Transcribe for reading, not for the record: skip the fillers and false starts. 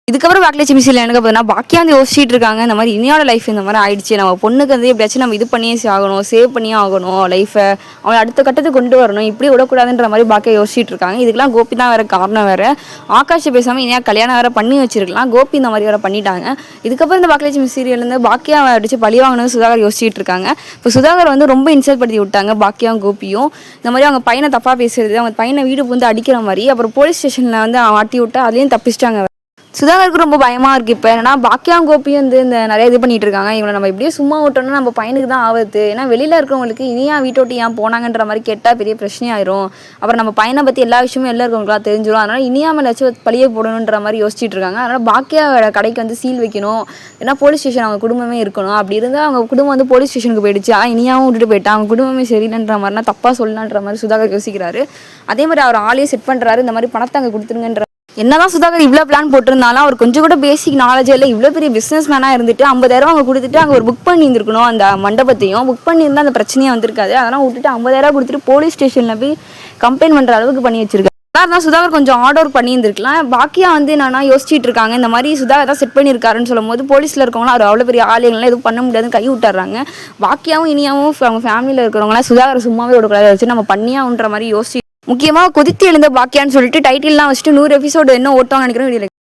இதுக்கப்புறம் பாக்கியலட்சுமி சீரியல் எனக்கு பார்த்தீங்கன்னா பாக்கியா வந்து யோசிச்சுட்டு இருக்காங்க. இந்த மாதிரி இனியோட லைஃப் இந்த மாதிரி ஆயிடுச்சு, நம்ம பொண்ணுக்கு வந்து எப்படியாச்சும் நம்ம இது பண்ணியே ஆகணும், சேவ் பண்ணியே ஆகணும், லைஃபை அவளை அடுத்த கட்டத்துக்கு கொண்டு வரணும், இப்படி விடக்கூடாதுன்ற மாதிரி பாக்கியா யோசிச்சுட்டு இருக்காங்க. இதுக்கெல்லாம் கோபி தான் வேற காரணம். வேற ஆகாஷ் பேசாமல் இனியா கல்யாணம் வேற பண்ணி வச்சிருக்கலாம், கோபி இந்த மாதிரி வேற பண்ணிட்டாங்க. இதுக்கப்புறம் இந்த பாக்கியலட்சுமி சீரியல் இருந்து பாக்கியா அடிச்சு பழி வாங்கணும்னு சுதாகர் யோசிச்சுட்டு இருக்காங்க. இப்போ சுதாகர் வந்து ரொம்ப இன்சல்ட் படுத்தி விட்டாங்க பாக்கியாவும் கோபியும். இந்த மாதிரி அவங்க பையனை தப்பாக பேசுறது, அவங்க பையனை வீடு வந்து அடிக்கிற மாதிரி, அப்புறம் போலீஸ் ஸ்டேஷனில் வந்து மாட்டி விட்டு அதுலேயும் தப்பிச்சிட்டாங்க. சுதாகருக்கு ரொம்ப பயமாக இருக்குது. இப்போ ஏன்னா பாக்கியா கோபியும் வந்து இந்த நிறைய இது பண்ணிட்டு இருக்காங்க. இவங்களை நம்ம இப்படியே சும்மா விட்டோம்னா நம்ம பையனுக்கு தான் ஆபத்து. ஏன்னா வெளியில் இருக்கிறவங்களுக்கு இனியா வீட்டோட்டி ஏன் போனாங்கன்ற மாதிரி கேட்டால் பெரிய பிரச்சனையாயிரும். அப்புறம் நம்ம பையனை பற்றி எல்லா விஷயமும் எல்லாம் இருக்கவங்களுக்குலாம் தெரிஞ்சிடும். அதனால் இனியா மேலே வச்சு பழிய போடணுன்ற மாதிரி யோசிச்சுட்டு இருக்காங்க. அதனால் பாக்கியாவோட கடைக்கு வந்து சீல் வைக்கணும், ஏன்னா போலீஸ் ஸ்டேஷன் அவங்க குடும்பமே இருக்கணும். அப்படி இருந்தால் அவங்க குடும்பம் வந்து போலீஸ் ஸ்டேஷனுக்கு போயிடுச்சு, இனியாவும் விட்டுட்டு போயிட்டா, அவங்க குடும்பமே சரியில்லைன்ற மாதிரினா தப்பாக சொல்லலான்ற மாதிரி சுதாகர் யோசிக்கிறாரு. அதே மாதிரி அவர் ஆளையே செட் பண்ணுறாரு, இந்த மாதிரி பணத்தை அங்கே கொடுத்துருங்கன்ற. என்னதான் சுதாகர் இவ்வளோ பிளான் போட்டிருந்தாலும் அவர் கொஞ்சம் கூட பேசிக் நாலேஜ் இல்லை. இவ்வளோ பெரிய பிஸ்னஸ் மேனாக இருந்துட்டு 50,000 அவங்க கொடுத்துட்டு அங்கே ஒரு புக் பண்ணியிருந்துருக்கணும், அந்த மண்டபத்தையும் புக் பண்ணியிருந்தால் அந்த பிரச்சனையாக வந்திருக்காது. அதெல்லாம் விட்டுட்டு 50,000 கொடுத்துட்டு போலீஸ் ஸ்டேஷனில் போய் கம்ப்ளைண்ட் பண்ணுற அளவுக்கு பண்ணி வச்சிருக்காரு. அதான் சுதாகர் கொஞ்சம் ஆர்டர் பண்ணியிருந்துருக்கலாம். பாக்கியா வந்து என்னன்னா யோசிச்சுட்டு இருக்காங்க, இந்த மாதிரி சுதாகர் தான் செட் பண்ணியிருக்காருன்னு சொல்லும் போது போலீஸில் இருக்கவங்களாம் அவர் அவ்வளோ பெரிய ஆளுங்களாம் எதுவும் பண்ண முடியாதுன்னு கை விட்டுறாங்க. பாக்கியாவும் இனியாவும் அவங்க ஃபேமிலியில் இருக்கிறவங்களாம் சுதாகர் சும்மாவே விடக்கூடாது, வச்சு நம்ம பண்ணியான்ற மாதிரி யோசிச்சு முக்கியமாக கொதித்து எழுந்த பாக்கியான்னு சொல்லிட்டு டைட்டில்லாம் வச்சுட்டு 100 எபிசோடு என்ன ஓட்டுவாங்க நினைக்கிறேன்.